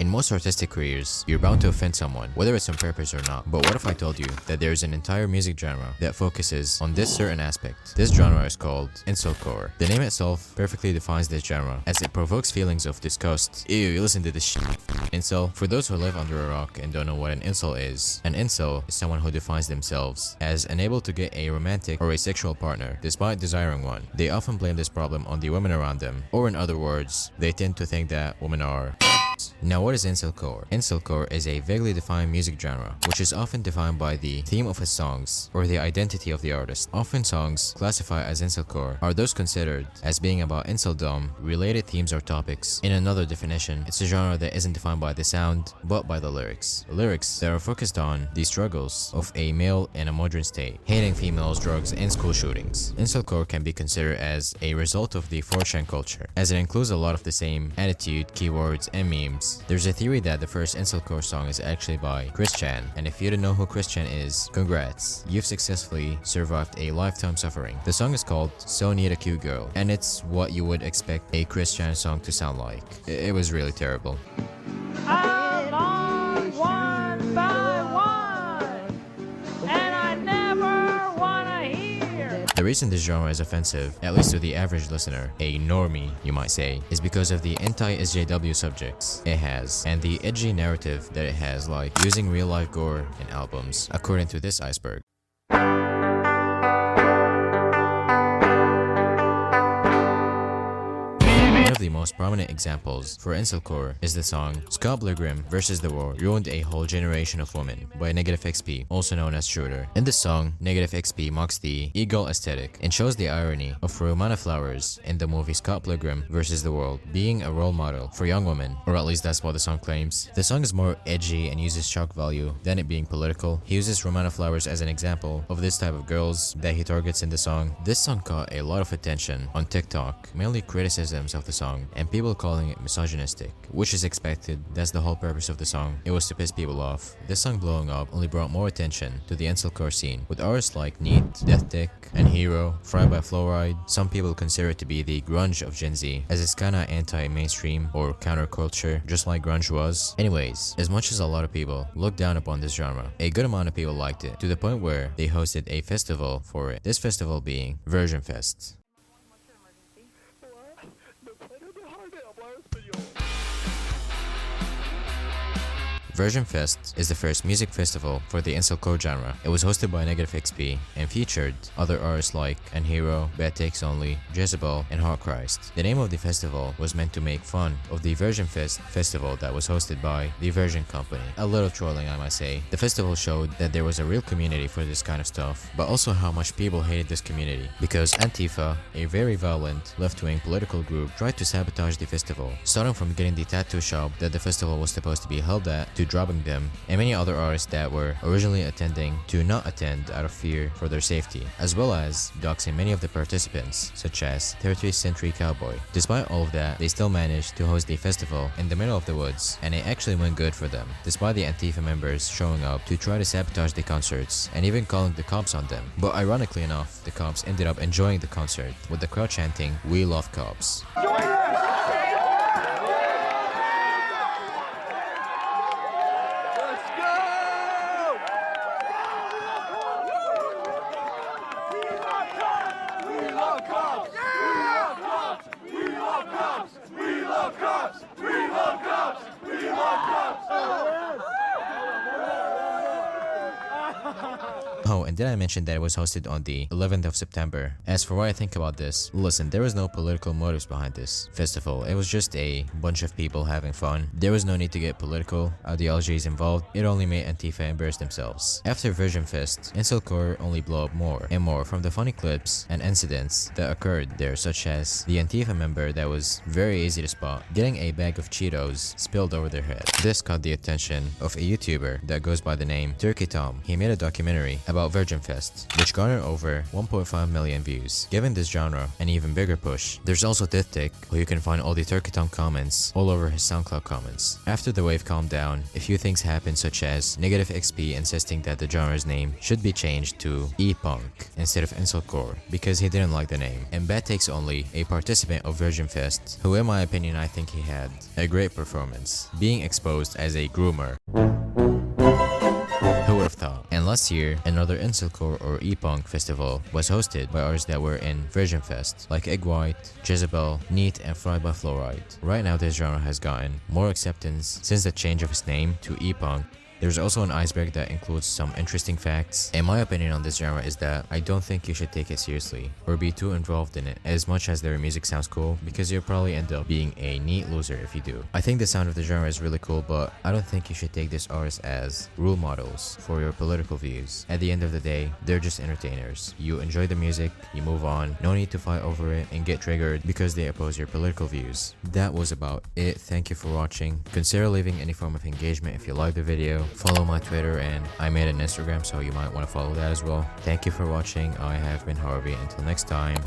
In most artistic careers, you're bound to offend someone, whether it's on purpose or not. But what if I told you that there's an entire music genre that focuses on this certain aspect? This genre is called Incelcore. The name itself perfectly defines this genre, as it provokes feelings of disgust. Ew, you listen to this shit. Incel. For those who live under a rock and don't know what an incel is someone who defines themselves as unable to get a romantic or a sexual partner despite desiring one. They often blame this problem on the women around them, or in other words, they tend to think that women are. Now, what is Incelcore? Incelcore is a vaguely defined music genre, which is often defined by the theme of its songs or the identity of the artist. Often songs classified as Incelcore are those considered as being about inceldom, related themes or topics. In another definition, it's a genre that isn't defined by the sound, but by the lyrics. Lyrics that are focused on the struggles of a male in a modern state, hating females, drugs, and school shootings. Incelcore can be considered as a result of the 4chan culture, as it includes a lot of the same attitude, keywords, and memes. There's a theory that the first Incelcore song is actually by Chris Chan, and if you don't know who Chris Chan is, congrats, you've successfully survived a lifetime suffering. The song is called So Need a Cute Girl, and it's what you would expect a Chris Chan song to sound like. It was really terrible. I'm on one by one, and I never wanna hear. The reason this genre is offensive, at least to the average listener, a normie you might say, is because of the anti-SJW subjects it has and the edgy narrative that it has, like using real-life gore in albums, according to this iceberg. One of the most prominent examples for Incelcore is the song Scott Pilgrim vs. the War Ruined a Whole Generation of Women by Negative XP, also known as Schroeder. In this song, Negative XP mocks the e-girl aesthetic and shows the irony of Romana Flowers in the movie Scott Pilgrim vs. the World being a role model for young women, or at least that's what the song claims. The song is more edgy and uses shock value than it being political. He uses Romana Flowers as an example of this type of girls that he targets in the song. This song caught a lot of attention on TikTok, mainly criticisms of the song and people calling it misogynistic, which is expected. That's the whole purpose of the song. It was to piss people off. This song blowing up only brought more attention to the Incelcore scene, with artists like Neat, Deathtick, and Hero, Fried by Flowride. Some people consider it to be the grunge of Gen Z, as it's kinda anti-mainstream or counterculture, just like grunge was. Anyways, as much as a lot of people look down upon this genre, a good amount of people liked it, to the point where they hosted a festival for it. This festival being Version Fest. Version Fest is the first music festival for the Incelcore genre. It was hosted by Negative XP and featured other artists like Anhero, Bad Takes Only, Jezebel, and Heart Christ. The name of the festival was meant to make fun of the Version Fest festival that was hosted by the Version Company. A little trolling, I might say. The festival showed that there was a real community for this kind of stuff, but also how much people hated this community, because Antifa, a very violent left-wing political group, tried to sabotage the festival, starting from getting the tattoo shop that the festival was supposed to be held at, to dropping them, and many other artists that were originally attending to not attend out of fear for their safety, as well as doxing many of the participants, such as 30th Century Cowboy. Despite all of that, they still managed to host the festival in the middle of the woods, and it actually went good for them, despite the Antifa members showing up to try to sabotage the concerts and even calling the cops on them. But ironically enough, the cops ended up enjoying the concert, with the crowd chanting, "We love cops." Oh, and did I mention that it was hosted on the 11th of September? As for what I think about this, listen, there was no political motives behind this festival. It was just a bunch of people having fun. There was no need to get political ideologies involved. It only made Antifa embarrass themselves. After Version Fest, Incelcore only blew up more and more from the funny clips and incidents that occurred there, such as the Antifa member that was very easy to spot getting a bag of Cheetos spilled over their head. This caught the attention of a YouTuber that goes by the name Turkey Tom. He made a documentary about about Virgin Fest, which garnered over 1.5 million views, giving this genre an even bigger push. There's also Tithtik, where you can find all the Turkey Tongue comments all over his SoundCloud comments. After the wave calmed down, a few things happened, such as Negative XP insisting that the genre's name should be changed to epunk instead of Incelcore because he didn't like the name, and Bad Takes Only, a participant of Virgin Fest, who in my opinion I think he had a great performance, being exposed as a groomer. Who would have thought? And last year, another Incelcore or epunk festival was hosted by artists that were in Virgin Fest, like Egg White, Jezebel, Neat, and Fried by Fluoride. Right now, this genre has gotten more acceptance since the change of its name to epunk. There's also an iceberg that includes some interesting facts. And my opinion on this genre is that I don't think you should take it seriously or be too involved in it as much as their music sounds cool, because you'll probably end up being a neat loser if you do. I think the sound of the genre is really cool, but I don't think you should take these artists as role models for your political views. At the end of the day, they're just entertainers. You enjoy the music, you move on, no need to fight over it and get triggered because they oppose your political views. That was about it. Thank you for watching. Consider leaving any form of engagement if you liked the video. Follow my Twitter, and I made an Instagram, so you might want to follow that as well. Thank you for watching. I have been Harveyyy. Until next time.